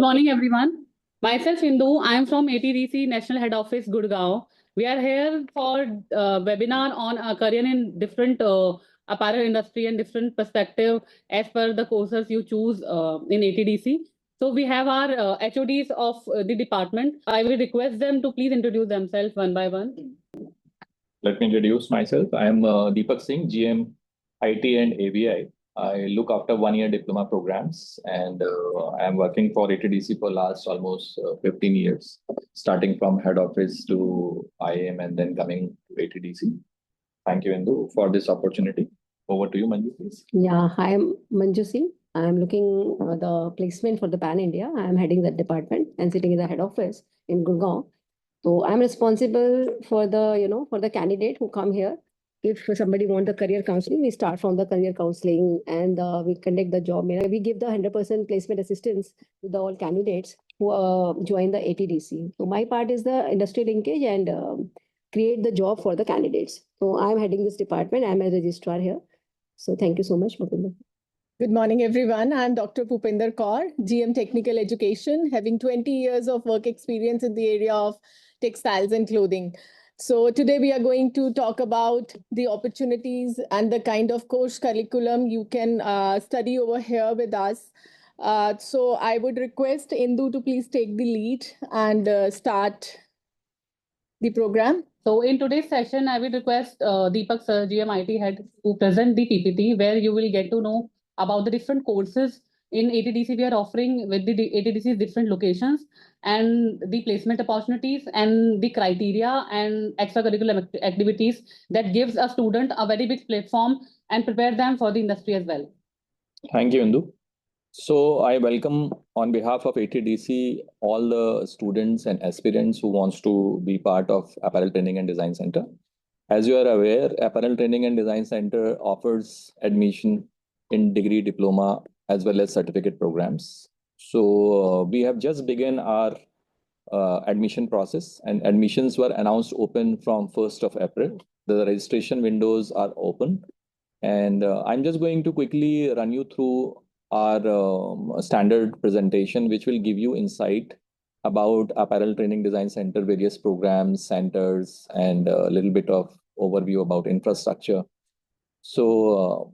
morning, everyone. Myself, Indu. I am from ATDC National Head Office, Gurgaon. We are here for webinar on a career in different apparel industry and different perspective as per the courses you choose in ATDC. So we have our HODs of the department. I will request them to please introduce themselves one by one. Let me introduce myself. I am Deepak Singh, GM, IT and ABI. I look after one-year diploma programs, and I am working for ATDC for last almost 15 years, starting from head office to IAM and then coming to ATDC. Thank you, Indu, for this opportunity. Over to you, Manju, please. Yeah, hi, I'm Manju Singh. I'm looking the placement for the Pan India. I'm heading that department and sitting in the head office in Gurgaon. So I'm responsible for the candidate who come here. If somebody wants the career counseling, we start from the career counseling and we conduct the job. We give the 100% placement assistance to the all candidates who join the ATDC. So my part is the industry linkage and create the job for the candidates. So I'm heading this department. I'm a registrar here. So thank you so much, Bhupinder. Good morning, everyone. I'm Dr. Bhupinder Kaur, GM Technical Education, having 20 years of work experience in the area of textiles and clothing. So today we are going to talk about the opportunities and the kind of course curriculum you can study over here with us. So I would request Indu to please take the lead and start the program. So in today's session, I will request Deepak Sir, GMIT Head, to present the PPT where you will get to know about the different courses in ATDC we are offering with the ATDC's different locations and the placement opportunities and the criteria and extracurricular activities that gives a student a very big platform and prepare them for the industry as well. Thank you, Indu. So I welcome on behalf of ATDC all the students and aspirants who wants to be part of Apparel Training and Design Centre. As you are aware, Apparel Training and Design Centre offers admission in degree, diploma, as well as certificate programs. So we have just begun our admission process, and admissions were announced open from 1st of April. The registration windows are open, and I'm just going to quickly run you through our standard presentation, which will give you insight about Apparel Training Design Centre, various programs, centers, and a little bit of overview about infrastructure. So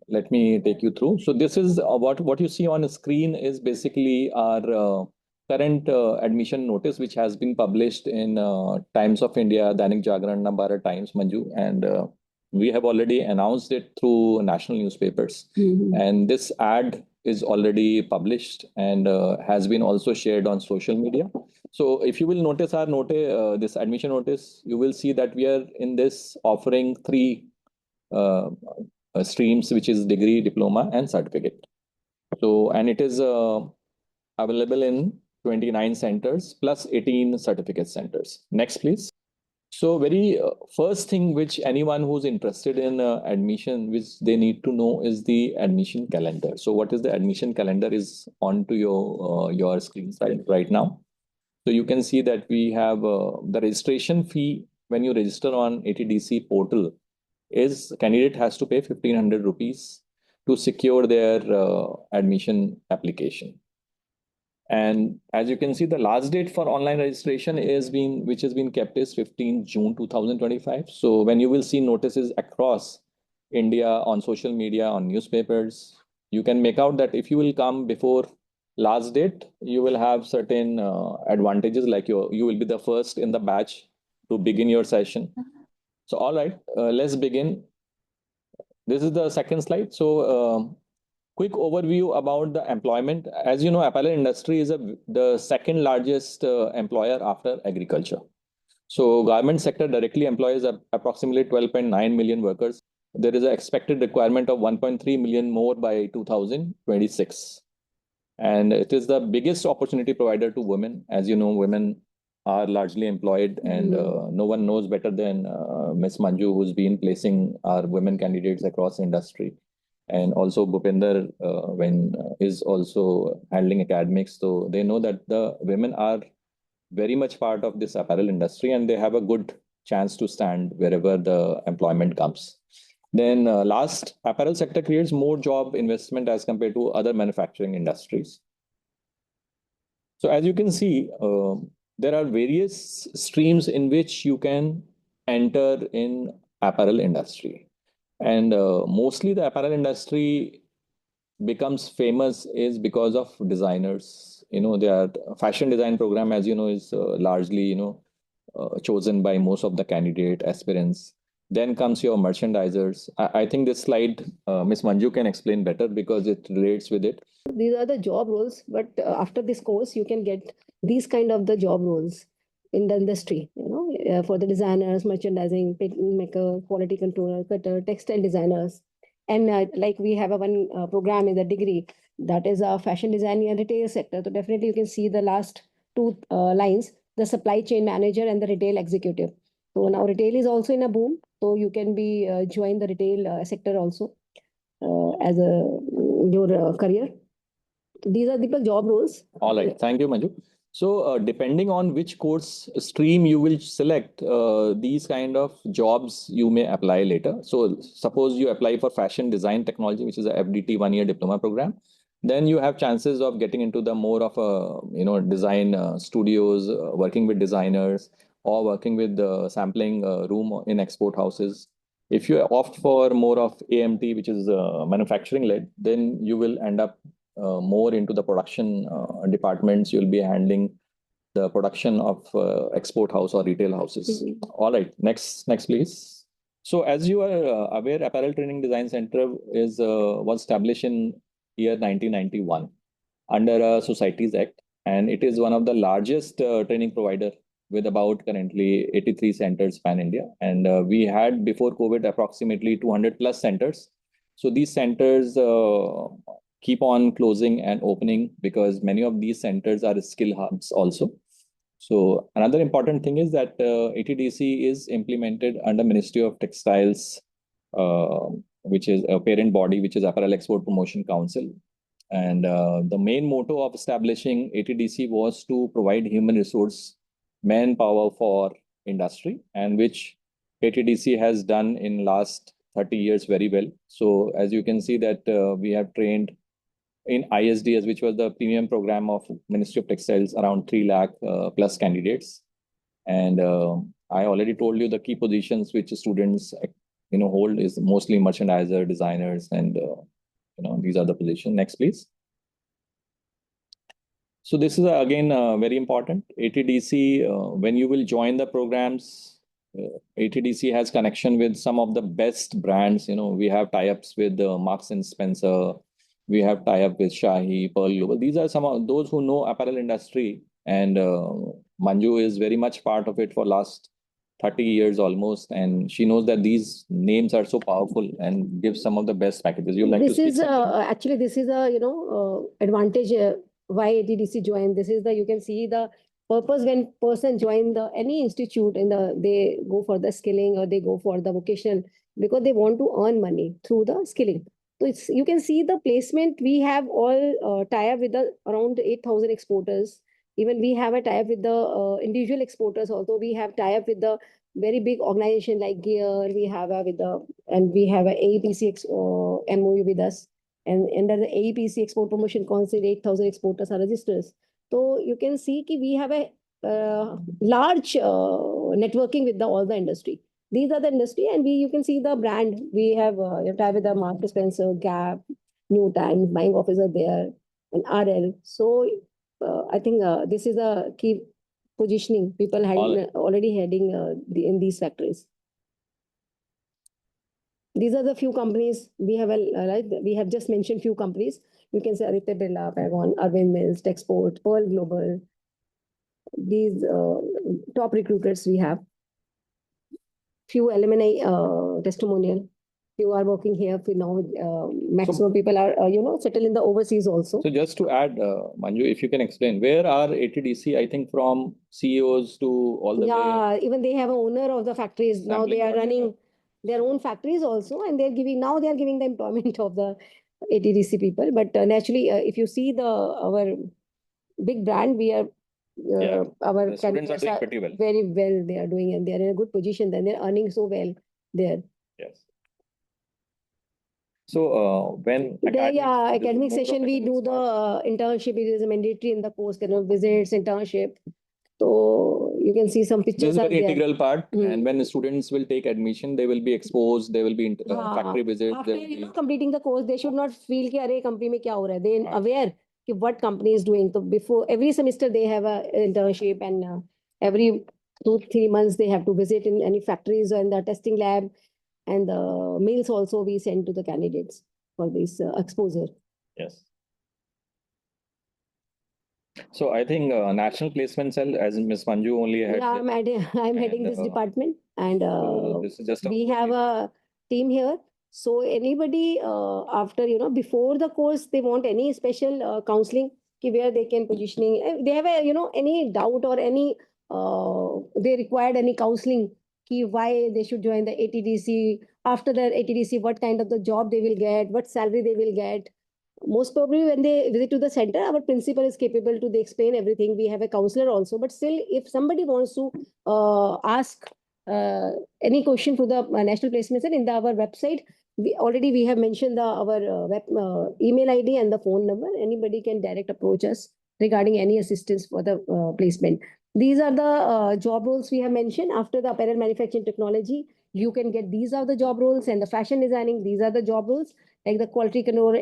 let me take you through. So this is what you see on the screen is basically our current admission notice, which has been published in Times of India, Dainik Jagran, Nambara Times, Manju, and we have already announced it through national newspapers. And this ad is already published and has been also shared on social media. So if you will notice our this admission notice, you will see that we are in this offering three streams, which is degree, diploma, and certificate. So, and it is available in 29 centers plus 18 certificate centers. Next, please. So very first thing which anyone who's interested in admission, which they need to know is the admission calendar. So what is the admission calendar is on to your screen right now. So you can see that we have the registration fee when you register on ATDC portal is candidate has to pay 1,500 rupees to secure their admission application. And as you can see, the last date for online registration which has been kept is 15 June 2025. So when you will see notices across India on social media, on newspapers, you can make out that if you will come before last date, you will have certain advantages, like you will be the first in the batch to begin your session. So all right, let's begin. This is the second slide. So quick overview about the employment. As you know, apparel industry is the second largest employer after agriculture. So garment sector directly employs approximately 12.9 million workers. There is an expected requirement of 1.3 million more by 2026. And it is the biggest opportunity provider to women. As you know, women are largely employed, and no one knows better than Ms. Manju, who's been placing our women candidates across industry. And also Bhupinder is also handling academics. So they know that the women are very much part of this apparel industry and they have a good chance to stand wherever the employment comes. Then last, apparel sector creates more job investment as compared to other manufacturing industries. So as you can see, there are various streams in which you can enter in apparel industry. And mostly the apparel industry becomes famous is because of designers. Their fashion design program, as you know, is largely, chosen by most of the candidate aspirants. Then comes your merchandisers. I think this slide, Ms. Manju can explain better because it relates with it. These are the job roles, but after this course, you can get these kind of the job roles in the industry, for the designers, merchandising, patent maker, quality controller, cutter, textile designers. And like we have one program in the degree that is a fashion design and retail sector. So definitely you can see the last two lines, the supply chain manager and the retail executive. So now retail is also in a boom. So you can be join the retail sector also as a your career. These are the job roles. All right. Thank you, Manju. So depending on which course stream you will select, these kind of jobs you may apply later. So suppose you apply for fashion design technology, which is a FDT 1-year diploma program, then you have chances of getting into the more of a, design studios, working with designers or working with the sampling room in export houses. If you opt for more of AMT, which is manufacturing led, then you will end up more into the production departments. You'll be handling the production of export house or retail houses. All right, next please. So as you are aware, Apparel Training Design Centre was established in year 1991 under a Societies Act, and it is one of the largest training provider with about currently 83 centers pan India. And we had before COVID approximately 200 plus centers. So these centers keep on closing and opening because many of these centers are skill hubs also. So another important thing is that ATDC is implemented under Ministry of Textiles, which is a parent body, which is Apparel Export Promotion Council. And the main motto of establishing ATDC was to provide human resource manpower for industry, and which ATDC has done in last 30 years very well. So as you can see that we have trained in ISDS, which was the premium program of Ministry of Textiles, around 3 lakh plus candidates. And I already told you the key positions which students hold is mostly merchandiser, designers, and these are the positions. Next, please. So this is again very important. ATDC, when you will join the programs, ATDC has connection with some of the best brands. We have tie-ups with Marks and Spencer. We have tie-up with Shahi, Pearl Global. These are some of those who know apparel industry, and Manju is very much part of it for last 30 years almost, and she knows that these names are so powerful and give some of the best packages. You'd like This to speak is actually this is a advantage why ATDC joined. This is you can see the purpose when person join any institute they go for the skilling or they go for the vocational because they want to earn money through the skilling. So you can see the placement. We have all tie-up with around 8,000 exporters. Even we have a tie-up with the individual exporters also. We have tie-up with the very big organization like Gear. We have we have a AEPC MOU with us. And under the AEPC Export Promotion Council, 8,000 exporters are registered. So you can see that we have a large networking with all the industry. These are the industry, and you can see the brand. We have tie with the Marks and Spencer, Gap, New Times, Buying Officer there, and RL. So I think this is a key positioning. People already heading in these factories. These are the few companies we have. We have just mentioned few companies. You can say Aditya Birla, Paragon, Arvind Mills, Texport, Pearl Global. These top recruiters we have. Few alumni testimonial. Few are working here. Now maximum people are settled in the overseas also. So just to add, Manju, if you can explain, where are ATDC? I think from CEOs to all the way. Yeah, even they have an owner of the factories. Now they are running their own factories also, and they are giving the employment of the ATDC people. But naturally, if you see our big brand, we are our the students are doing pretty well. Very well they are doing, and they are in a good position. Then they're earning so well there. Yes. So when academic session, we do the internship. It is mandatory in the course, visits, internship. So you can see some This pictures is a are very there. integral part, and when students will take admission, they will be exposed. They will be in factory visits. After completing the course, they should not feel कि अरे company में क्या हो रहा है. They are aware कि what company is doing. So before every semester they have a internship, and every 2-3 months they have to visit in any factories or in the testing lab, and the mails also we send to the candidates for this exposure. Yes. So I think National Placement Cell, as Ms. Manju only had. Yeah, I'm heading this department, and so this is just we have a team here. So anybody after, before the course, they want any special counseling where they can positioning. They have any doubt or any they required any counseling why they should join the ATDC. After the ATDC, what kind of the job they will get, what salary they will get. Most probably when they visit to the center, our principal is capable to explain everything. We have a counselor also, but still if somebody wants to ask any question to the National Placement Center in our website, we have mentioned our email ID and the phone number. Anybody can direct approach us regarding any assistance for the placement. These are the job roles we have mentioned. After the apparel manufacturing technology, you can get these are the job roles, and the fashion designing, these are the job roles, like the quality control,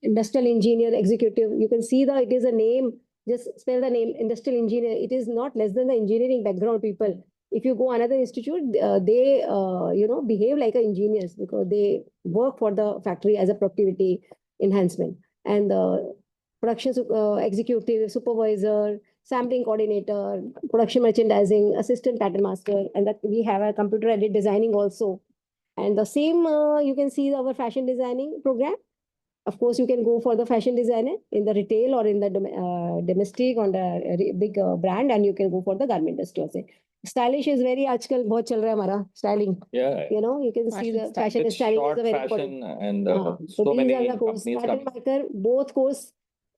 industrial engineer, executive. You can see it is a name, just spell the name, industrial engineer. It is not less than the engineering background people. If you go another institute, they behave like engineers because they work for the factory as a productivity enhancement. And the production executive, supervisor, sampling coordinator, production merchandising, assistant pattern master, and that we have a computer aided designing also. And the same, you can see our fashion designing program. Of course, you can go for the fashion designer in the retail or in the domestic on the big brand, and you can go for the garment industry also. Stylish is very आजकल बहुत चल रहा है हमारा styling. Yeah. You can see the fashion it's styling short is a very fashion important. and So these many are the course. companies Pattern coming. maker, both course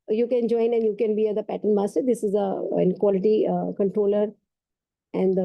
you can join and you can be the pattern master. This is a quality controller. And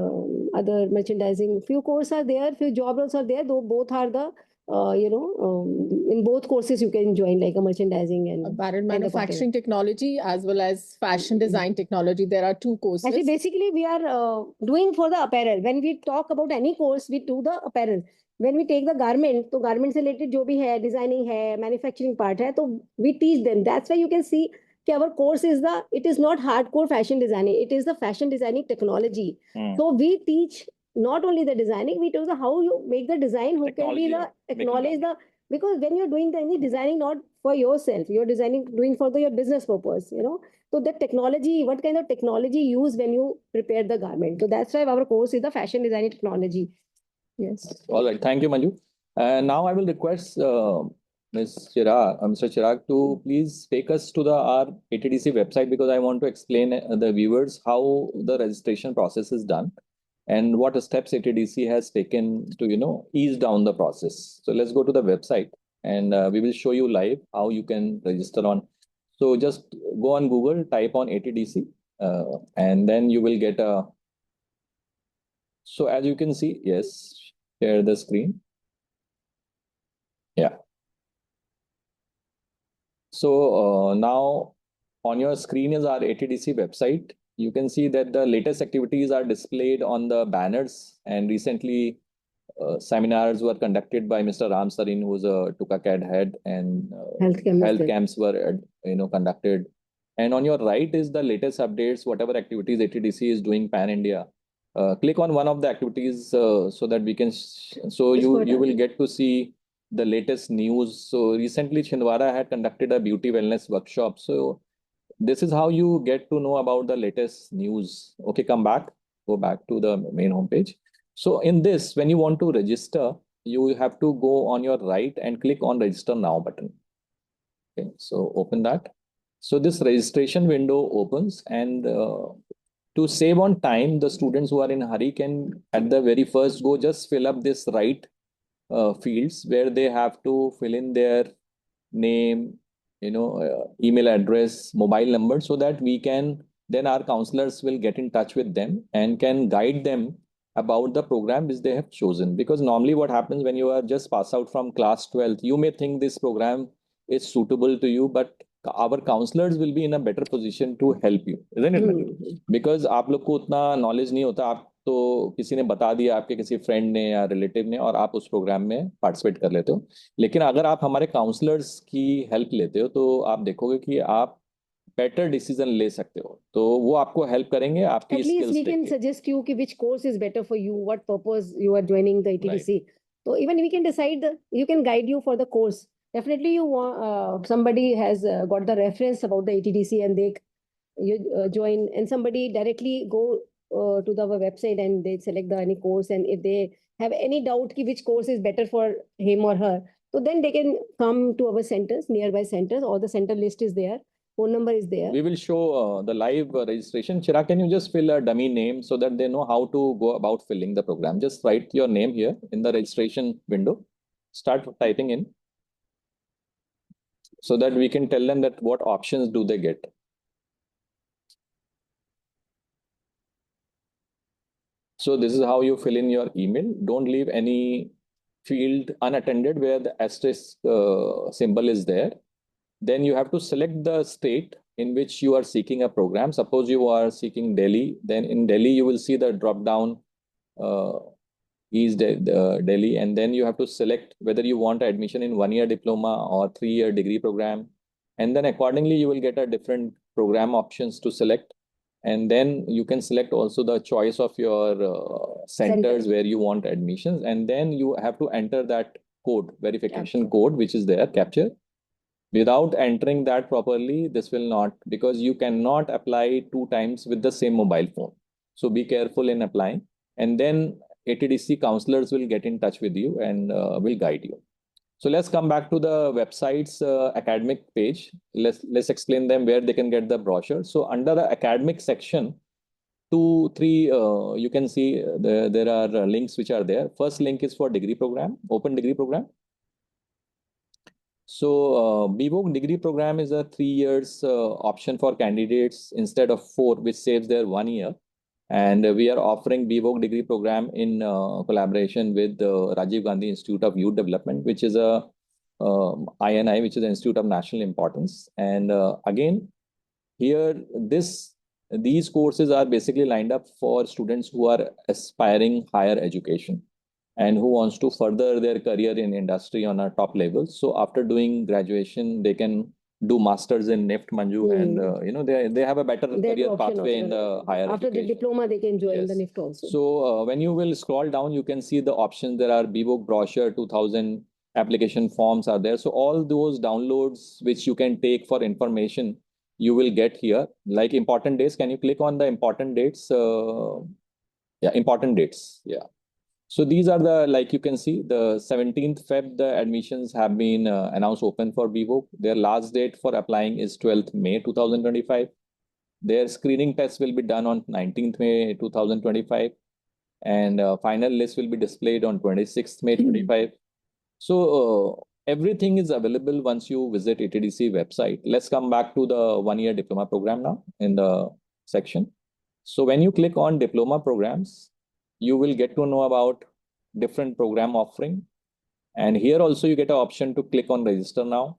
other merchandising, few courses are there, few job roles are there, though both are the in both courses you can join like a merchandising and apparel manufacturing technology as well as fashion design technology. There are two courses. Actually, basically we are doing for the apparel. When we talk about any course, we do the apparel. When we take the garment, so garment से related जो भी है, designing है, manufacturing part है, तो we teach them. That's why you can see our course is it is not hardcore fashion designing, it is the fashion designing technology. So we teach not only the designing, we teach how you make the design, who can be the acknowledge the, because when you're doing any designing not for yourself, you're doing for your business purpose, So the technology, what kind of technology use when you prepare the garment. So that's why our course is the fashion designing technology. Yes. All right. Thank you, Manju. Now I will request Mr. Chirag to please take us to our ATDC website, because I want to explain the viewers how the registration process is done and what steps ATDC has taken to ease down the process. So let's go to the website, and we will show you live how you can register on. So just go on Google, type on ATDC, and then you will get a. So as you can see, yes, share the screen. Yeah. So now on your screen is our ATDC website. You can see that the latest activities are displayed on the banners, and recently seminars were conducted by Mr. Ram Sarin, who is a TUCACAD head, and health camps were conducted. And on your right is the latest updates, whatever activities ATDC is doing pan-India. Click on one of the activities so that we can, you will get to see the latest news. So recently Chhindwara had conducted a beauty wellness workshop. So this is how you get to know about the latest news. Okay, go back to the main homepage. So in this, when you want to register, you have to go on your right and click on register now button. Okay, so open that. So this registration window opens, and to save on time, the students who are in a hurry can at the very first go just fill up this right fields where they have to fill in their name, email address, mobile number, so that we can, then our counselors will get in touch with them and can guide them about the program which they have chosen. Because normally what happens when you are just pass out from class 12th, you may think this program is suitable to you, but our counselors will be in a better position to help you, isn't it? Because आप लोग को उतना knowledge नहीं होता, आप तो किसी ने बता दिया, आपके किसी फ्रेंड ने या रिलेटिव ने, और आप उस प्रोग्राम में पार्टिसिपेट कर लेते हो. लेकिन अगर आप हमारे काउंसलर्स की हेल्प लेते हो तो आप देखोगे कि आप बेटर डिसीजन ले सकते हो. तो वो आपको हेल्प करेंगे आपकी At least skills we can देख के. suggest you कि which course is better for you, what purpose you are joining the ATDC. So even we can decide, you can guide you for the course. Definitely you want, somebody has got the reference about the ATDC and they join, and somebody directly go to the website and they select the any course, and if they have any doubt ki which course is better for him or her, so then they can come to our centers, nearby centers, or the center list is there. Phone number is there. We will show the live registration. Chirag, can you just fill a dummy name so that they know how to go about filling the program? Just write your name here in the registration window. Start typing in so that we can tell them that what options do they get. So this is how you fill in your email. Don't leave any field unattended where the asterisk symbol is there. Then you have to select the state in which you are seeking a program. Suppose you are seeking Delhi, then in Delhi you will see the drop down Delhi, and then you have to select whether you want admission in 1-year diploma or 3-year degree program, and then accordingly you will get a different program options to select, and then you can select also the choice of your centers where you want admissions, and then you have to enter that code, verification code, which is there, capture. Without entering that properly, this will not, because you cannot apply 2 times with the same mobile phone. So be careful in applying, and then ATDC counselors will get in touch with you and will guide you. So let's come back to the website's academic page. Let's explain them where they can get the brochure. So under the academic section, 2, 3, you can see there are links which are there. First link is for degree program, open degree program. So BVOC degree program is a 3 years option for candidates instead of 4, which saves their 1 year. And we are offering BVOC degree program in collaboration with Rajiv Gandhi Institute of Youth Development, which is a INI, which is an Institute of National Importance. And again, here these courses are basically lined up for students who are aspiring higher education and who wants to further their career in industry on a top level. So after doing graduation, they can do masters in NIFT, Manju, and they have a better career pathway in the higher after education. The diploma, they can join the NIFT also. So when you will scroll down, you can see the options. There are BVOC brochure, 2000 application forms are there. So all those downloads which you can take for information, you will get here. Like important dates, can you click on the important dates? Important dates. Yeah. So these are the, like you can see, the 17th Feb, the admissions have been announced open for BVOC. Their last date for applying is 12th May 2025. Their screening test will be done on 19th May 2025. And final list will be displayed on 26th May 25. So everything is available once you visit ATDC website. Let's come back to the 1-year diploma program now in the section. So when you click on diploma programs, you will get to know about different program offering. And here also you get an option to click on register now,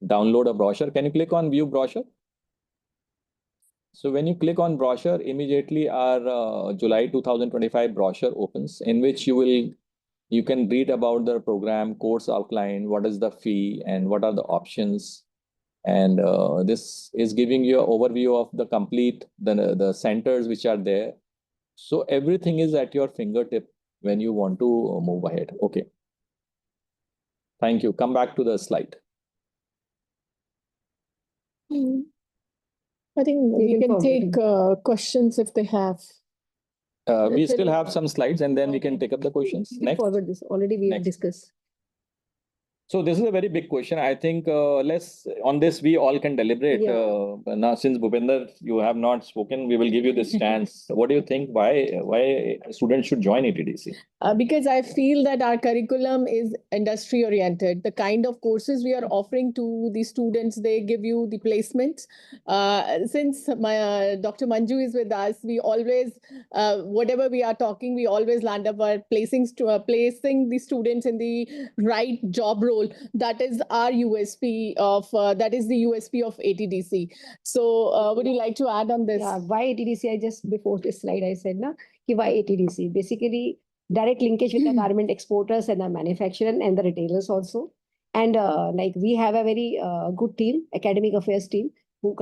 download a brochure. Can you click on view brochure? So when you click on brochure, immediately our July 2025 brochure opens, in which you can read about the program, course outline, what is the fee and what are the options. And this is giving you an overview of the complete, the centers which are there. So everything is at your fingertip when you want to move ahead. Okay. Thank you. Come back to the slide. I think we can take questions if they have. We still have some slides and then we can take up the questions. Next. Forward this. Already we have discussed. So this is a very big question. I think let's on this we all can deliberate. Yeah. Now, since Bhupinder, you have not spoken, we will give you this chance. What do you think? Why students should join ATDC? Because I feel that our curriculum is industry oriented. The kind of courses we are offering to the students, they give you the placements. Since my Dr. Manju is with us, we always, whatever we are talking, we always land up placing the students in the right job role. That is our USP of that is the USP of ATDC. So, would you like to add on this? Yeah, why ATDC? I just before this slide I said na ki why ATDC? Basically, direct linkage with the garment exporters and the manufacturer and the retailers also. And like we have a very good team, academic affairs team, who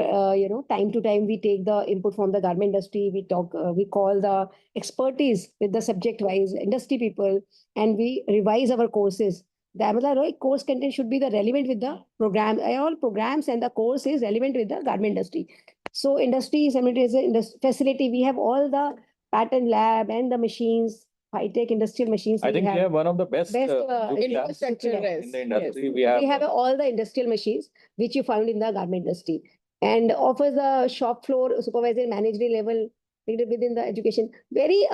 time to time we take the input from the garment industry. We talk, we call the expertise with the subject wise industry people, and we revise our courses. The course content should be the relevant with the program. All programs and the course is relevant with the garment industry. So industry is a facility. We have all the pattern lab and the machines, high-tech industrial machines. I think we have one of the best infrastructure in the industry. Yes. We have all the industrial machines which you found in the garment industry, and offers the shop floor supervisory managerial level within the education. Very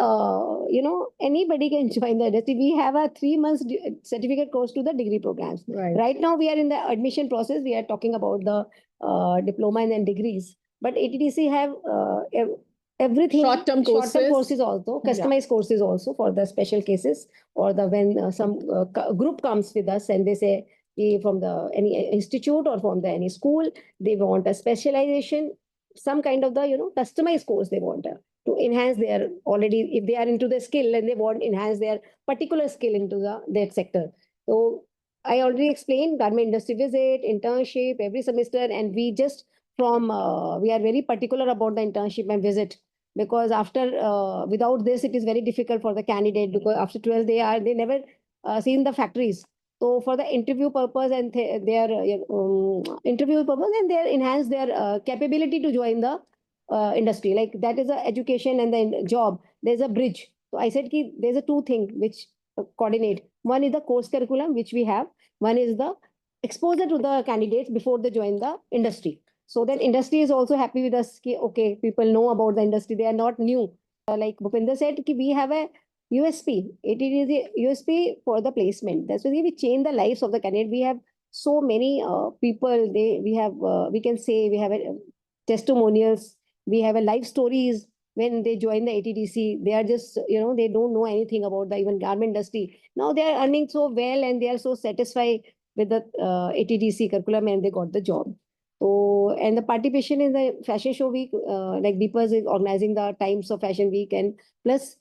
anybody can join the industry. We have a 3 months certificate course to the degree programs. Right now we are in the admission process. We are talking about the diploma and then degrees. But ATDC have everything, short-term courses also, customized courses also for the special cases, or the when some group comes with us and they say from the any institute or from the any school, they want a specialization, some kind of the customized course they want to enhance their already, if they are into the skill and they want enhance their particular skill into that sector. So I already explained garment industry visit, internship every semester, and we just from we are very particular about the internship and visit, because after without this it is very difficult for the candidate, because after 12 they never seen the factories. So for the interview purpose and their interview purpose, and they enhance their capability to join the industry, like that is the education and the job, there's a bridge. So I said ki there's a two thing which coordinate. One is the course curriculum which we have, one is the exposure to the candidates before they join the industry. So that industry is also happy with us. Ki, okay, people know about the industry. They are not new. Like Bhupinder said, ki we have a USP. It is a USP for the placement. That's why we change the lives of the candidate. We have so many people. We can say we have testimonials. We have a life stories. When they join the ATDC, they are just, they don't know anything about the even garment industry. Now they are earning so well and they are so satisfied with the ATDC curriculum and they got the job. So, and the participation in the fashion show week, like Deepas is organizing the Times of Fashion Week, and plus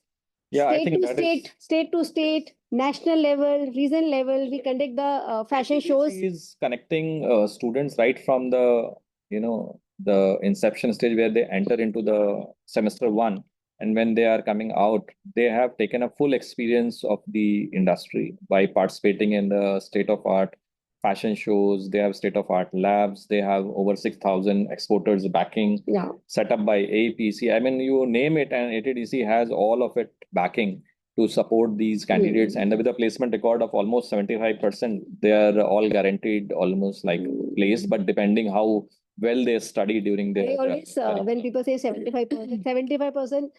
state to state, national level, region level, we conduct the fashion shows. Is connecting students right from the, the inception stage where they enter into the semester 1. And when they are coming out, they have taken a full experience of the industry by participating in the state-of-art fashion shows. They have state-of-art labs. They have over 6,000 exporters backing, set up by AEPC. I mean, you name it, and ATDC has all of it backing to support these candidates. And with a placement record of almost 75%, they are all guaranteed almost like placed, but depending how well they study during their... I always, when people say 75%, 75%,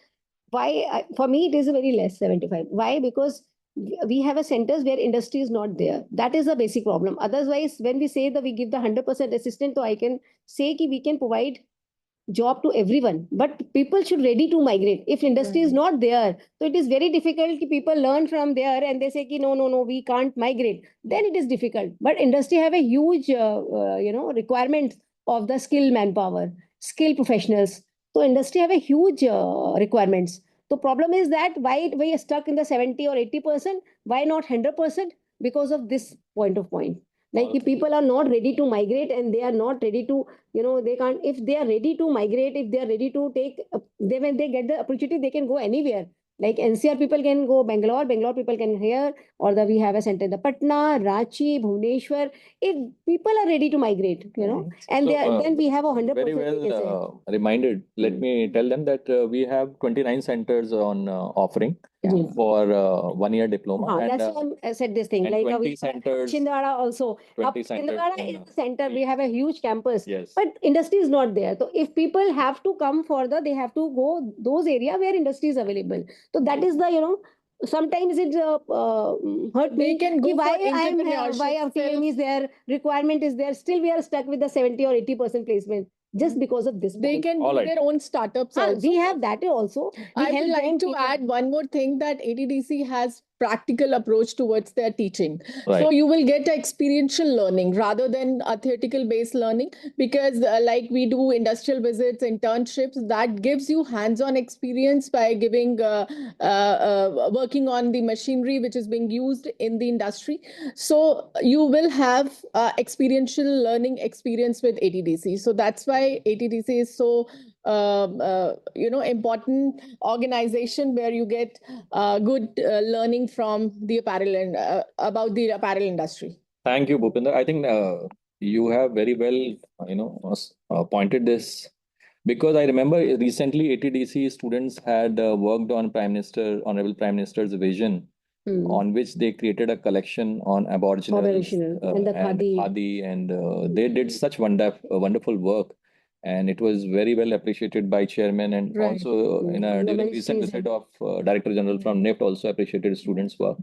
why? For me, it is very less, 75. Why? Because we have a centers where industry is not there. That is the basic problem. Otherwise, when we say that we give the 100% assistance, so I can say that we can provide job to everyone, but people should ready to migrate. If industry is not there, so it is very difficult. People learn from there and they say, no, we can't migrate. Then it is difficult. But industry have a huge, requirement of the skilled manpower, skilled professionals. So industry have a huge requirements. The problem is that why we are stuck in the 70 or 80%? Why not 100%? Because of this point. Like if people are not ready to migrate and they are not ready to, they can't, if they are ready to migrate, if they are ready to take, when they get the opportunity, they can go anywhere. Like NCR people can go Bangalore people can here, or we have a center in the Patna, Ranchi, Bhubaneswar. If people are ready to migrate, and so, then we have 100%. Very well reminded. Let me tell them that we have 29 centers on offering. Yeah. for 1-year diploma. And That's why I said this thing. and Like 20 we centers. Chindwara also. 20 centers Chindwara in, is the center. We have a huge campus. Yes. But industry is not there. So if people have to come further, they have to go those areas where industry is available. So that is the, sometimes it hurt They me. can go Why for entrepreneurship. why our PM is there, requirement is there. Still we are stuck with the 70 or 80% placement just because of this. They point. can All do right. their own startups also. We have that also. We I would help like them to add one more thing, that ATDC has practical approach towards their teaching. Right. So you will get experiential learning rather than a theoretical based learning, because like we do industrial visits, internships, that gives you hands-on experience by giving working on the machinery which is being used in the industry. So you will have experiential learning experience with ATDC. So that's why ATDC is so important organization where you get good learning from the apparel and about the apparel industry. Thank you, Bhupinder. I think you have very well, pointed this, because I remember recently ATDC students had worked on Honorable Prime Minister's vision, on which they created a collection on Aboriginal and the khadi, and they did such wonderful work. And it was very well appreciated by chairman, and Right. also during recent visit of Director General from NIFT also appreciated students' work.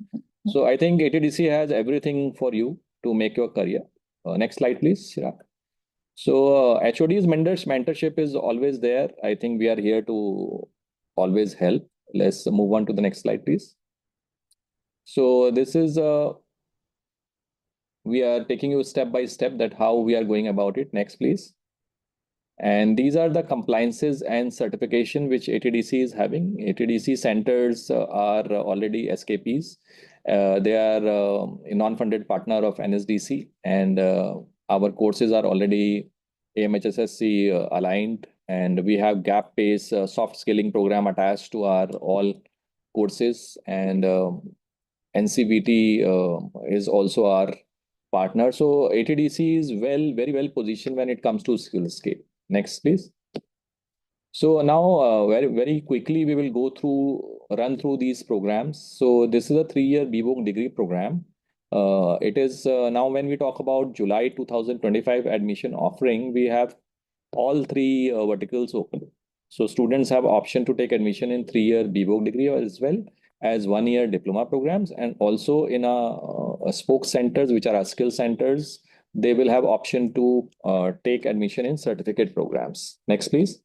So I think ATDC has everything for you to make your career. Next slide, please, Chirag. So HOD's mentorship is always there. I think we are here to always help. Let's move on to the next slide, please. So this is we are taking you step by step that how we are going about it. Next, please. And these are the compliances and certification which ATDC is having. ATDC centers are already SKPs. They are a non-funded partner of NSDC, and our courses are already AMHSSC aligned, and we have gap pace soft skilling program attached to our all courses, and NCVT is also our partner. So ATDC is very well positioned when it comes to skillscape. Next, please. So now very quickly we will run through these programs. So this is a 3-year BVoc degree program. It is now when we talk about July 2025 admission offering, we have all 3 verticals open. So students have option to take admission in 3-year BVoc degree as well as 1-year diploma programs, and also in a spoke centers, which are our skill centers, they will have option to take admission in certificate programs. Next, please.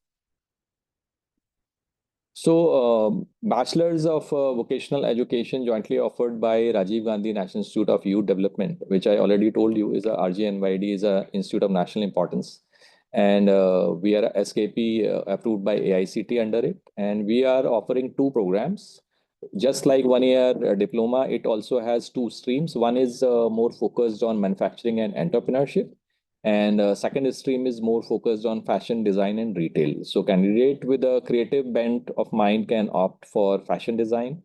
So, Bachelor's of Vocational Education jointly offered by Rajiv Gandhi National Institute of Youth Development, which I already told you is a RGNYD, is a Institute of National Importance. And we are SKP approved by AICT under it. And we are offering 2 programs. Just like 1-year diploma, it also has 2 streams. One is more focused on manufacturing and entrepreneurship, and second stream is more focused on fashion design and retail. So candidate with a creative bent of mind can opt for fashion design,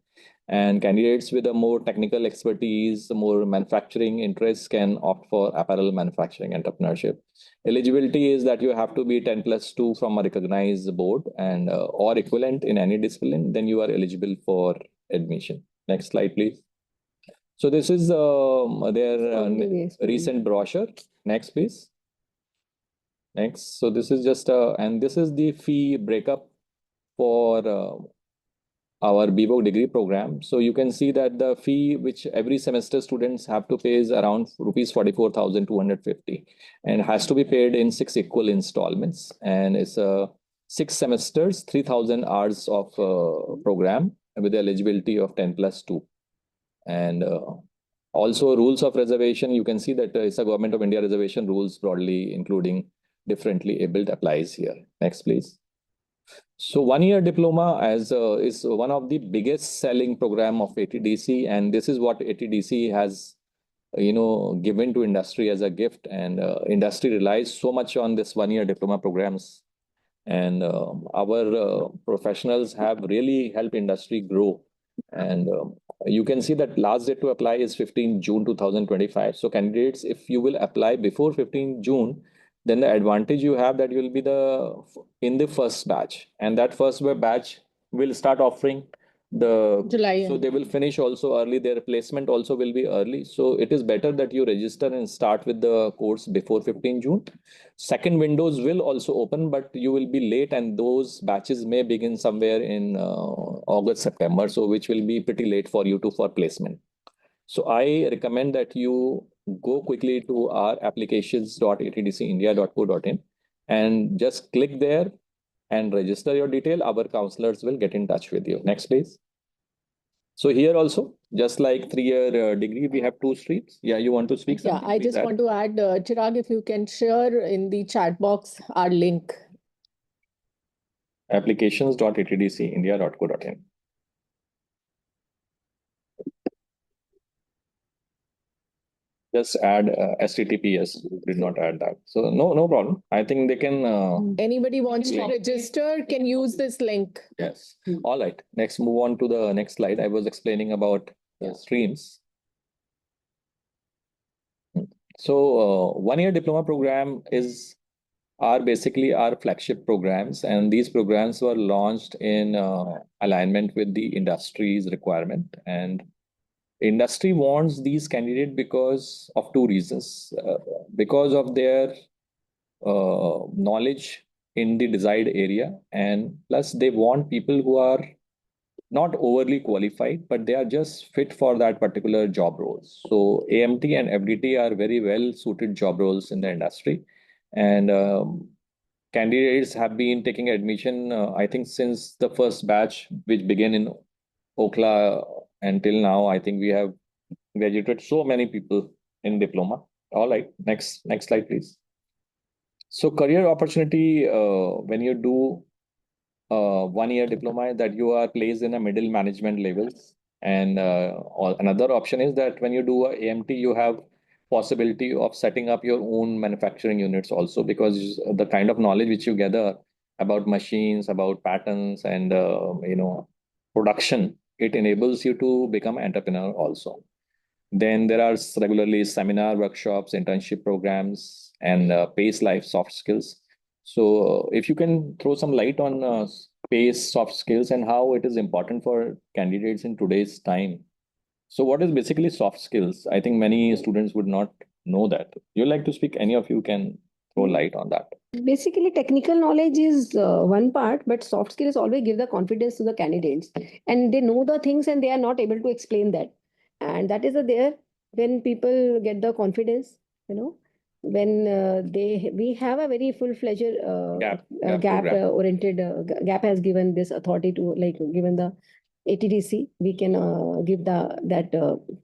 and candidates with a more technical expertise, more manufacturing interests can opt for apparel manufacturing entrepreneurship. Eligibility is that you have to be 10+2 from a recognized board and or equivalent in any discipline, then you are eligible for admission. Next slide, please. So this is their recent brochure. Next, please. Next. So this is just and this is the fee breakup for our BVoc degree program. So you can see that the fee which every semester students have to pay is around rupees 44,250, and has to be paid in 6 equal installments. And it's 6 semesters, 3,000 hours of program with the eligibility of 10+2. And also rules of reservation, you can see that it's a Government of India reservation rules broadly, including differently abled, applies here. Next, please. So 1-year diploma is one of the biggest selling program of ATDC, and this is what ATDC has given to industry as a gift, and industry relies so much on this 1-year diploma programs, and our professionals have really helped industry grow. And you can see that last date to apply is 15 June 2025. So candidates, if you will apply before 15 June, then the advantage you have that you will be in the first batch, and that first batch will start offering July, so yeah. they will finish also early. Their placement also will be early. So it is better that you register and start with the course before 15 June. Second windows will also open, but you will be late, and those batches may begin somewhere in August, September. So which will be pretty late for you for placement. So I recommend that you go quickly to our applications.atdcindia.co.in and just click there and register your detail. Our counselors will get in touch with you. Next, please. So here also, just like 3-year degree, we have 2 streams. Yeah, you want to speak Yeah, something? I Please just add. want to add, Chirag, if you can share in the chat box our link. Applications.atdcindia.co.in. Just add HTTPS. Did not add that. So no problem. I think they can. Anybody wants to link. register can use this link. Yes. All right. Next, move on to the next slide. I was explaining about the streams. So 1-year diploma program are basically our flagship programs, and these programs were launched in alignment with the industry's requirement. And industry wants these candidates because of 2 reasons. Because of their knowledge in the desired area, and plus they want people who are not overly qualified, but they are just fit for that particular job roles. So AMT and FDT are very well suited job roles in the industry, and candidates have been taking admission, I think, since the first batch, which began in Okla, until now. I think we have graduated so many people in diploma. All right, next slide, please. So career opportunity, when you do 1-year diploma, that you are placed in a middle management levels. And another option is that when you do a AMT, you have possibility of setting up your own manufacturing units also, because the kind of knowledge which you gather about machines, about patterns, and production, it enables you to become entrepreneur also. Then there are regularly seminar, workshops, internship programs, and PACE Life soft skills. So if you can throw some light on PACE soft skills and how it is important for candidates in today's time. So what is basically soft skills? I think many students would not know that. You like to speak? Any of you can throw light on that. Basically, technical knowledge is one part, but soft skills always give the confidence to the candidates, and they know the things and they are not able to explain that. And that is there when people get the confidence, when we have a very full-fledged gap oriented gap has given this authority to, like, given the ATDC, we can give that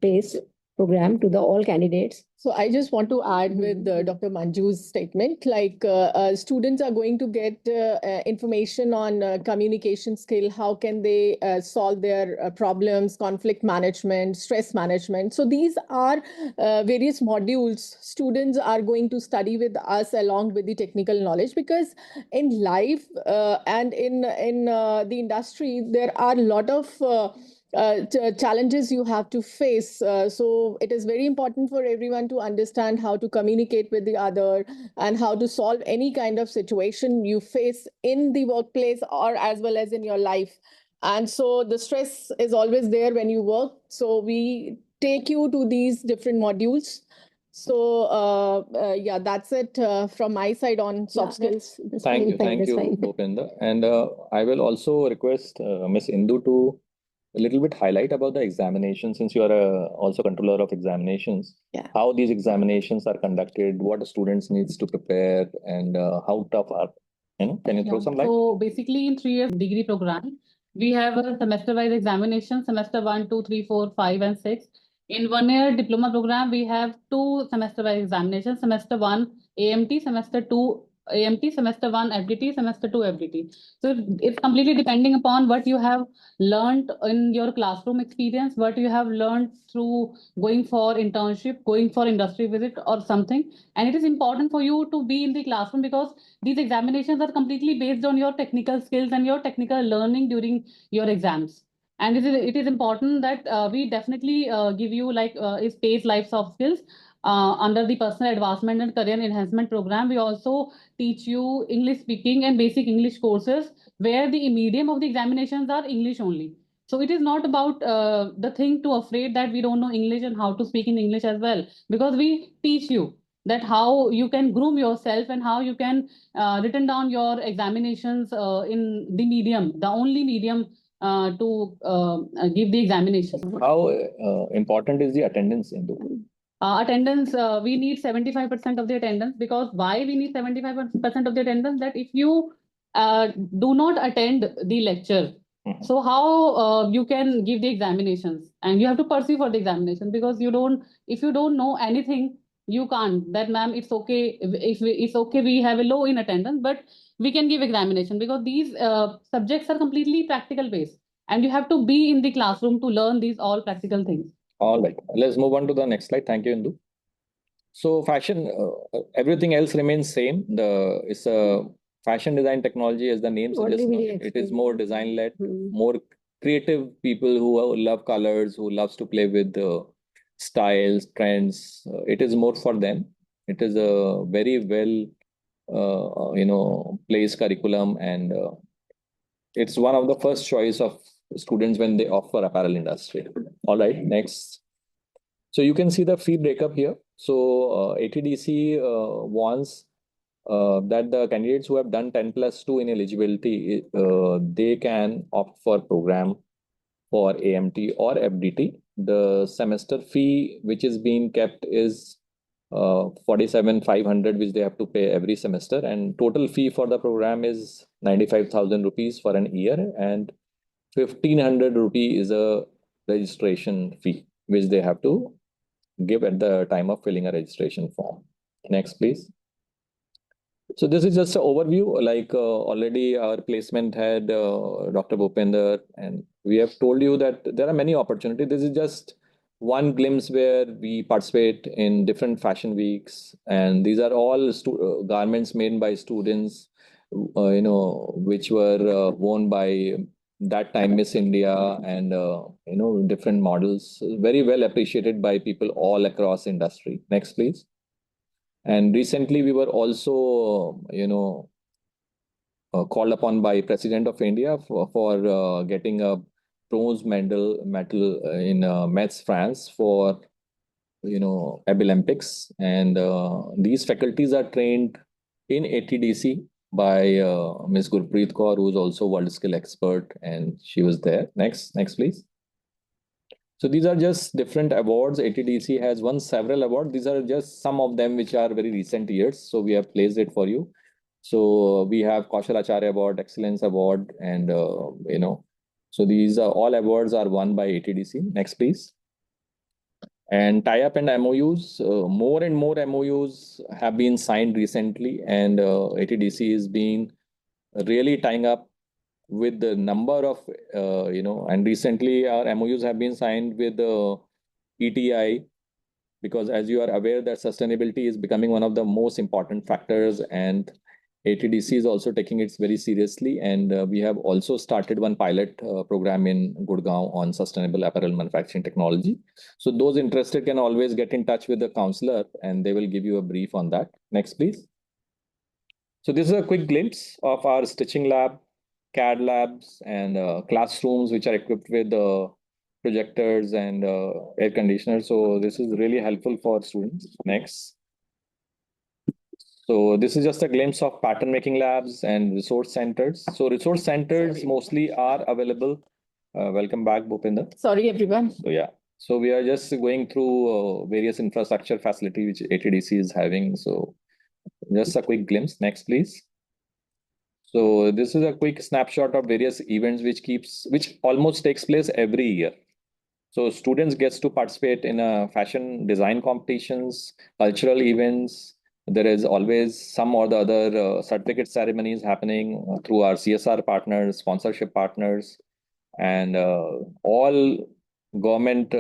PACE program to the all candidates. So I just want to add with Dr. Manju's statement, like students are going to get information on communication skill, how can they solve their problems, conflict management, stress management. So these are various modules students are going to study with us along with the technical knowledge, because in life and in the industry, there are a lot of challenges you have to face. So it is very important for everyone to understand how to communicate with the other and how to solve any kind of situation you face in the workplace or as well as in your life. And so the stress is always there when you work. So we take you to these different modules. So yeah, that's it from my side on soft skills. Thank you, Bhupender. And I will also request Ms. Indu to a little bit highlight about the examinations, since you are also controller of examinations. Yeah. How these examinations are conducted, what the students needs to prepare, and how tough are, can you throw some light? So basically, in 3 years degree program, we have a semester-wise examination, semester 1, 2, 3, 4, 5, and 6. In 1-year diploma program, we have 2 semester-wise examinations, semester 1 AMT, semester 2 AMT, semester 1 FDT, semester 2 FDT. So it's completely depending upon what you have learned in your classroom experience, what you have learned through going for internship, going for industry visit or something. And it is important for you to be in the classroom, because these examinations are completely based on your technical skills and your technical learning during your exams. And it is important that we definitely give you is PACE Life Soft Skills. Under the Personal Advancement and Career Enhancement Program, we also teach you English speaking and basic English courses, where the medium of the examinations are English only. So it is not about the thing to afraid that we don't know English and how to speak in English as well, because we teach you that how you can groom yourself and how you can written down your examinations in the medium, the only medium to give the examination. How important is the attendance in the Attendance, we need 75% of the attendance, because why we need 75% of the attendance? That if you do not attend the lecture, Mhm. so how you can give the examinations, and you have to pursue for the examination, because if you don't know anything, you can't. That ma'am, it's okay if it's okay we have a low in attendance, but we can give examination, because these subjects are completely practical based, and you have to be in the classroom to learn these all practical things. All right, let's move on to the next slide. Thank you, Indu. So fashion, everything else remains same. It's a fashion design technology, as the name What suggests. do No? we It is explain? more design led, Hmm. more creative people who love colors, who loves to play with styles, trends. It is more for them. It is a very well, placed curriculum, and it's one of the first choice of students when they opt for apparel industry. All right, next. So you can see the fee breakup here. So ATDC wants that the candidates who have done 10+2 in eligibility, they can opt for program for AMT or FDT. The semester fee which is being kept is 47,500, which they have to pay every semester, and total fee for the program is 95,000 rupees for an year, and 1,500 rupee is a registration fee which they have to give at the time of filling a registration form. Next, please. So this is just an overview. Like already our placement head, Dr. Bhupender, and we have told you that there are many opportunities. This is just one glimpse where we participate in different fashion weeks, and these are all garments made by students, which were worn by that time Miss India, and different models, very well appreciated by people all across industry. Next, please. And recently, we were also, called upon by President of India for getting a bronze medal in Metz, France, for Olympics. And these faculties are trained in ATDC by Ms. Gurpreet Kaur, who is also world skill expert, and she was there. Next, please. So these are just different awards. ATDC has won several awards. These are just some of them which are very recent years. So we have placed it for you. So we have Kaushal Acharya Award, Excellence Award, and so these are all awards are won by ATDC. Next, please. And tie-up and MOUs, more and more MOUs have been signed recently, and ATDC is being really tying up with the number of, and recently our MOUs have been signed with the ETI, because as you are aware that sustainability is becoming one of the most important factors, and ATDC is also taking it very seriously, and we have also started one pilot program in Gurgaon on sustainable apparel manufacturing technology. So those interested can always get in touch with the counselor, and they will give you a brief on that. Next, please. So this is a quick glimpse of our stitching lab, CAD labs, and classrooms which are equipped with projectors and air conditioners. So this is really helpful for students. Next. So this is just a glimpse of pattern making labs and resource centers. So resource centers mostly are available. Welcome back, Bhupinder. Sorry, everyone. So yeah, so we are just going through various infrastructure facility which ATDC is having. So just a quick glimpse. Next, please. So this is a quick snapshot of various events which almost takes place every year. So students gets to participate in fashion design competitions, cultural events. There is always some or the other certificate ceremonies happening through our CSR partners, sponsorship partners, and all government,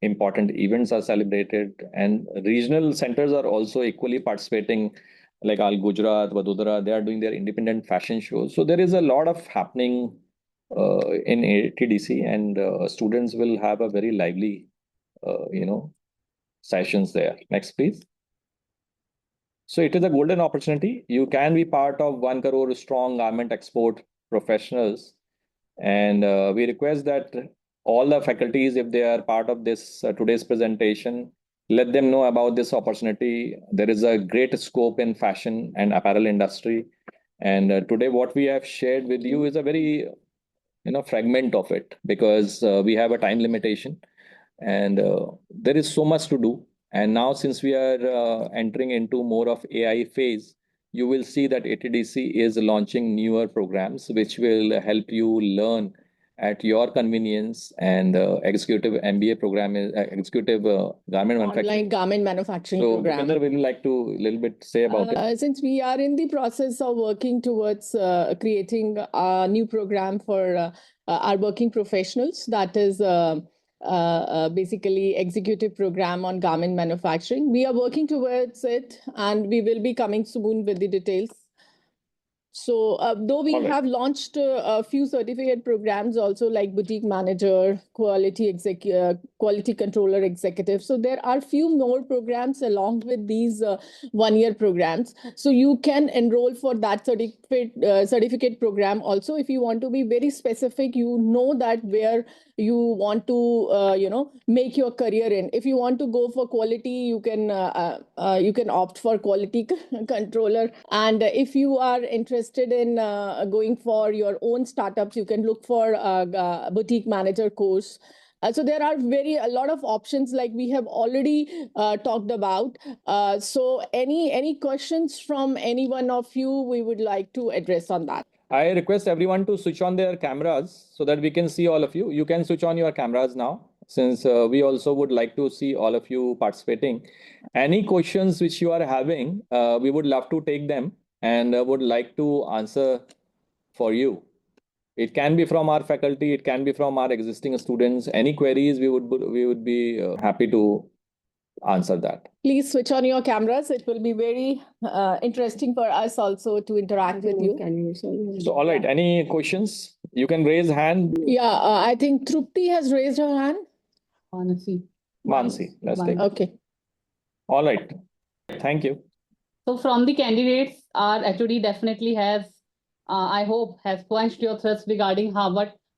important events are celebrated. And regional centers are also equally participating, like Al Gujarat, Vadodara. They are doing their independent fashion shows. So there is a lot of happening in ATDC, and students will have a very lively, sessions there. Next, please. So it is a golden opportunity. You can be part of 1 crore strong garment export professionals And we request that all the faculties, if they are part of this today's presentation, let them know about this opportunity. There is a great scope in fashion and apparel industry. And today what we have shared with you is a very fragment of it, because we have a time limitation, and there is so much to do. And now, since we are entering into more of AI phase, you will see that ATDC is launching newer programs which will help you learn at your convenience. And executive MBA program is executive garment manufacturing. Online garment manufacturing So, program. Bhupender, would you like to a little bit say about it? Since we are in the process of working towards creating a new program for our working professionals, that is basically executive program on garment manufacturing. We are working towards it, and we will be coming soon with the details. So though we have launched a few certificate programs also, like boutique manager, quality controller executive. So there are few more programs along with these 1-year programs. So you can enroll for that certificate program also. If you want to be very specific, you know that where you want to make your career in. If you want to go for quality, you can opt for quality controller. And if you are interested in going for your own startups, you can look for a boutique manager course. So there are a lot of options, like we have already talked about. So any questions from any one of you, we would like to address on that. I request everyone to switch on their cameras so that we can see all of you. You can switch on your cameras now, since we also would like to see all of you participating. Any questions which you are having, we would love to take them and would like to answer for you. It can be from our faculty, it can be from our existing students. Any queries, we would be happy to answer that. Please switch on your cameras. It will be very interesting for us also to interact with you. So, all right, any questions? You can raise hand. Yeah, I think Trupti has raised her hand. Mansi, let's take. Okay. All right. Thank you. So from the candidates, our HOD definitely has, I hope, has quenched your thirst regarding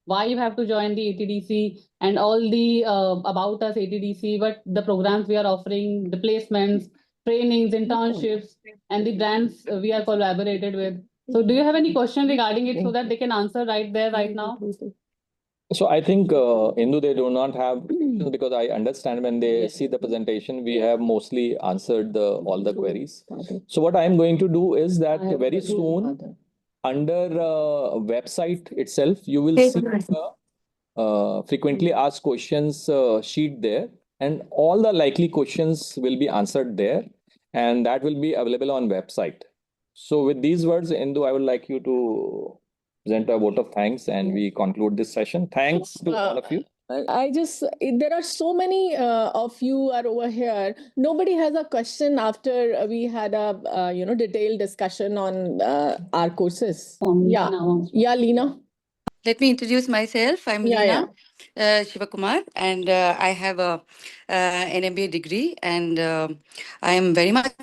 why you have to join the ATDC and all the about us ATDC, what the programs we are offering, the placements, trainings, internships, and the brands we are collaborated with. So do you have any question regarding it so that they can answer right there, right now? So I think Indu, they do not have, because I understand when they see the presentation, we have mostly answered all the queries. So what I am going to do is that very soon, under website itself, you will see frequently asked questions sheet there, and all the likely questions will be answered there, and that will be available on website. So with these words, Indu, I would like you to present a vote of thanks, and we conclude this session. Thanks to all of you. There are so many of you are over here. Nobody has a question after we had a detailed discussion on our courses. Yeah, Leena. Let me introduce myself. I'm Leena Shivakumar, and I have an MBA degree, and I am very much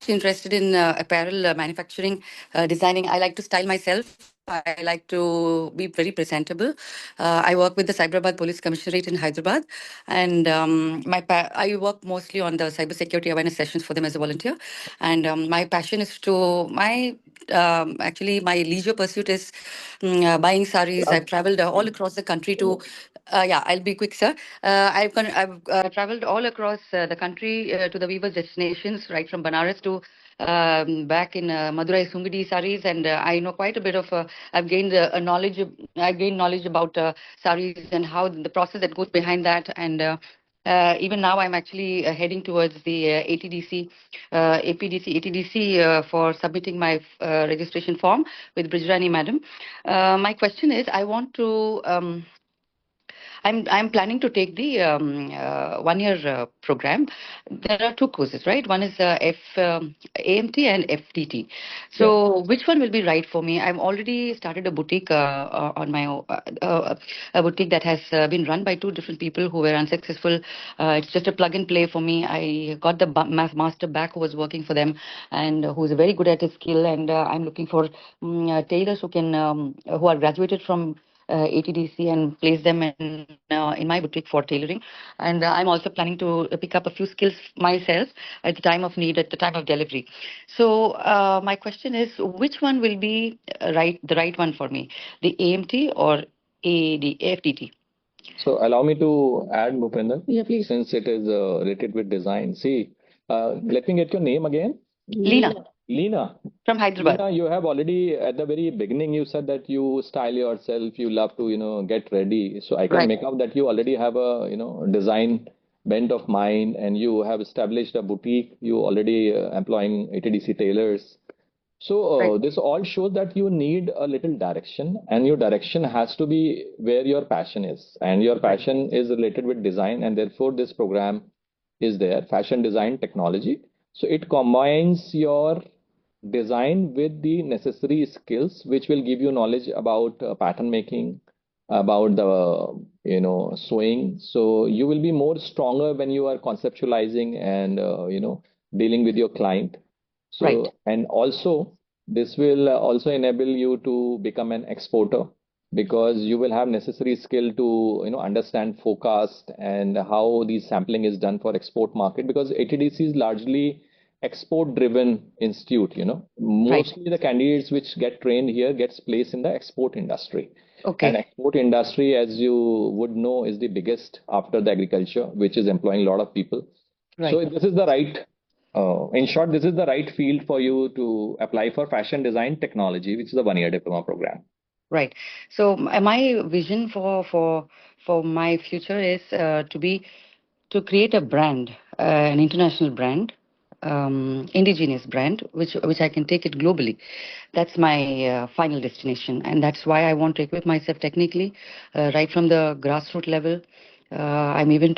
interested in apparel manufacturing, designing. I like to style myself. I like to be very presentable. I work with the Cyberabad Police Commissionerate in Hyderabad, and I work mostly on the cybersecurity awareness sessions for them as a volunteer. And my passion is actually my leisure pursuit is buying saris. I've traveled all across the country to. I'll be quick, sir. I've traveled all across the country to the weavers' destinations, right from Banaras to back in Madurai Sungadi saris, and I know quite a bit of. I've gained knowledge. I've gained knowledge about saris and how the process that goes behind that, and even now I'm actually heading towards the ATDC, APDC, ATDC for submitting my registration form with Brijrani Madam. My question is, I want to. I'm planning to take the 1-year program. There are 2 courses, right? One is AMT and FTT. So which one will be right for me? I've already started a boutique on my a boutique that has been run by 2 different people who were unsuccessful. It's just a plug and play for me. I got the master back who was working for them and who's very good at his skill. And I'm looking for tailors who are graduated from ATDC and place them in my boutique for tailoring. And I'm also planning to pick up a few skills myself at the time of need, at the time of delivery. So my question is, which one will be the right one for me, the AMT or AFTT? So allow me to add, Bhupender, Yeah, please. since it is related with design. See, let me get your name again. Leena Leena. from Hyderabad. Leena, you have already at the very beginning you said that you style yourself, you love to get ready. So I can Right. make out that you already have a design bent of mind, and you have established a boutique. You already employing ATDC tailors. So Right. this all shows that you need a little direction, and your direction has to be where your passion is, and your passion is related with design, and therefore this program is there, fashion design technology. So it combines your design with the necessary skills, which will give you knowledge about pattern making, about the sewing. So you will be more stronger when you are conceptualizing and dealing with your client. So, Right. and also this will also enable you to become an exporter, because you will have necessary skill to understand forecast and how the sampling is done for export market, because ATDC is largely export driven institute. Mostly the candidates which get trained here gets placed in the export industry. Okay. And export industry, as you would know, is the biggest after the agriculture, which is employing a lot of people. Right. So this is the right, in short, this is the right field for you to apply for fashion design technology, which is a 1-year diploma program. Right. So my vision for my future is to create a brand, an international brand, indigenous brand, which I can take it globally. That's my final destination, and that's why I want to equip myself technically, right from the grassroots level. I'm even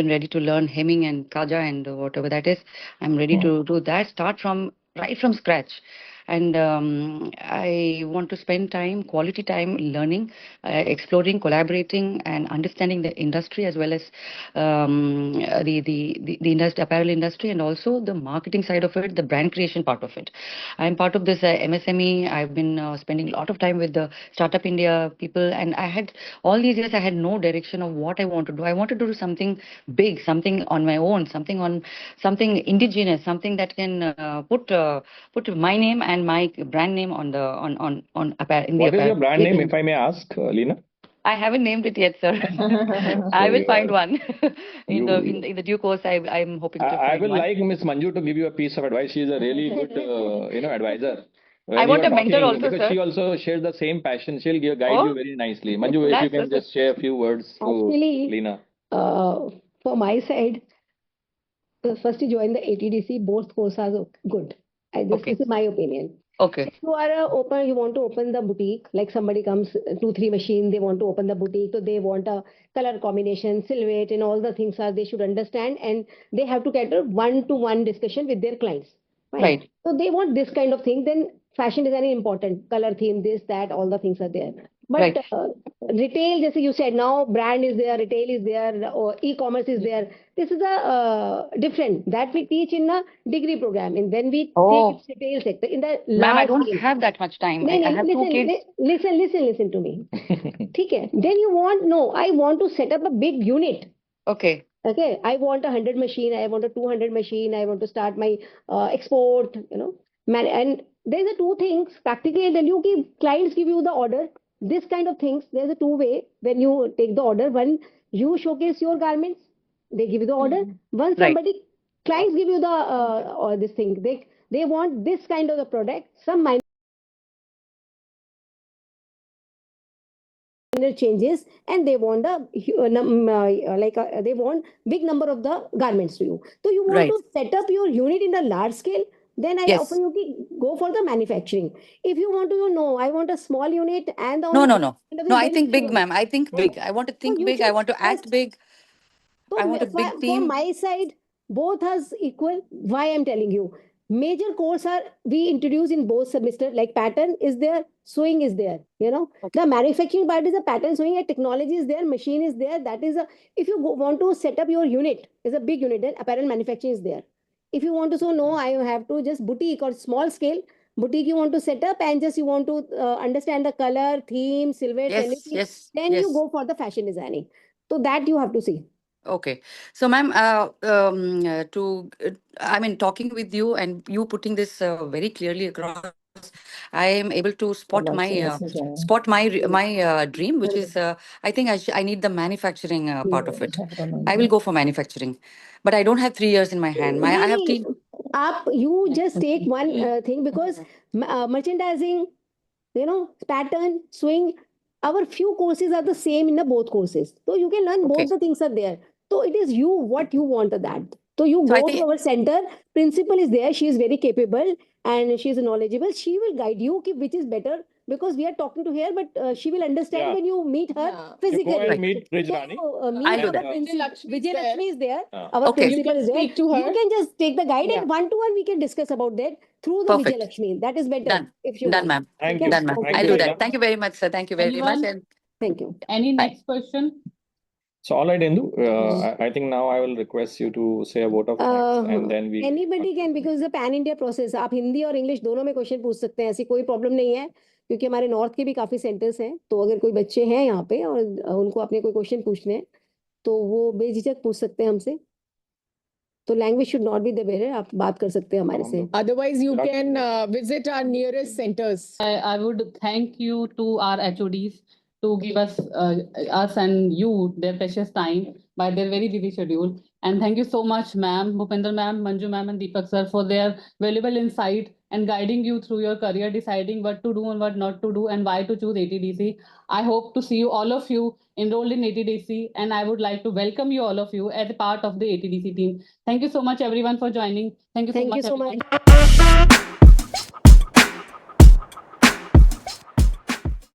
ready to learn hemming and kaja and whatever that is. I'm ready to do that. Start from right from scratch. And I want to spend quality time learning, exploring, collaborating, and understanding the industry, as well as the apparel industry, and also the marketing side of it, the brand creation part of it. I'm part of this MSME. I've been spending a lot of time with the Startup India people, and all these years I had no direction of what I want to do. I wanted to do something big, something on my own, something indigenous, something that can put my name and my brand name on apparel. What is your brand name, if I may ask, Leena? I haven't named it yet, sir. I will find one in the due course. I'm hoping to find one. I will like Miss Manju to give you a piece of advice. She is a really good advisor. I want a mentor also, because sir. she also shares the same passion. She'll guide you very nicely. Manju, if you can just share a few words to Leena. For my side, first to join the ATDC, both courses are good. This is my opinion. Okay. If you want to open the boutique, like somebody comes, 2-3 machine, they want to open the boutique, so they want a color combination, silhouette, and all the things they should understand, and they have to get a one-to-one discussion with their clients. Right. So they want this kind of thing. Then fashion design is important. Color theme, this, that, all the things are there. But retail, as you said, now brand is there, retail is there, or e-commerce is there. This is a different that we teach in a degree program, and then we take its retail sector in the large. Ma'am, I don't have that much time. I have two kids. Listen to me. Okay. Then I want to set up a big unit. Okay. Okay, I want 100 machine, I want a 200 machine, I want to start my export, and there's a two things practically. Then clients give you the order. This kind of things, there's a two way when you take the order. One, you showcase your garments, they give you the order. One, clients give you the this thing. They want this kind of a product. Some minor changes, and they want they want big number of the garments to you. So you want to set up your unit in a large scale. Then I offer you go for the manufacturing. If you want to I want a small unit and the No. I think big, ma'am. I think big. I want to think big. I want to act big. So I want a big team. From my side, both has equal. Why I'm telling you, major course we introduce in both semester. Like pattern is there, sewing is there. The manufacturing part is a pattern sewing. A technology is there, machine is there. That is if you want to set up your unit, is a big unit. Then apparel manufacturing is there. If you want to I have to just boutique or small scale. boutique you want to set up and just you want to understand the color, theme, silhouettes, Yes, anything, yes, then yes. you go for the fashion designing. So that you have to see. Okay. So, ma'am, I mean, talking with you and you putting this very clearly across, I am able to spot my dream, which is I think I need the manufacturing part of it. I will go for manufacturing, but I don't have 3 years in my hand. I have Really, you just take one thing because merchandising, pattern, swing, our few courses are the same in the both courses. So you can learn Okay. both the things are there. So it is you what you want of that. So you So I go think- to our center, principal is there, she is very capable and she is knowledgeable. She will guide you which is better because we are talking to her, but she will understand Yeah. when you meet her Yeah. physically. You go and Right. meet Brij Rani. Meet I'll do the that. Vijayalakshmi is Vijay there. Lakshmi is there. Yeah. Our Okay. You principal can is there. speak to her. You can just take the guide Yeah. and one-to-one we can discuss about that through the Perfect. Vijay Lakshmi. That is better Done. if you Done, want. ma'am. Thank you. Done, ma'am. Thank I'll you, do Reena. that. Thank you very much, sir. Thank you very much. Anyone? And Thank you. Any Bye. next question? So, all right, Indu, I think now I will request you to say a vote of thanks and then we. Anybody can because the pan India process. आप हिंदी और English दोनों में question पूछ सकते हैं, ऐसी कोई problem नहीं है क्योंकि हमारे नॉर्थ के भी काफी सेंटर्स हैं. तो अगर कोई बच्चे हैं यहाँ पे और उनको अपने कोई क्वेश्चन पूछने हैं तो वो बेझिझक पूछ सकते हैं हमसे. तो language should not be the barrier. आप बात कर सकते हैं हमारे से. Otherwise, you can visit our nearest centers. I would thank you to our HODs to give us and you their precious time by their very busy schedule. And thank you so much, ma'am, Bhupinder ma'am, Manju ma'am, and Deepak sir for their valuable insight and guiding you through your career, deciding what to do and what not to do and why to choose ATDC. I hope to see you, all of you, enrolled in ATDC, and I would like to welcome you, all of you, as a part of the ATDC team. Thank you so much, everyone, for joining. Thank you so Thank much. you so everyone. much.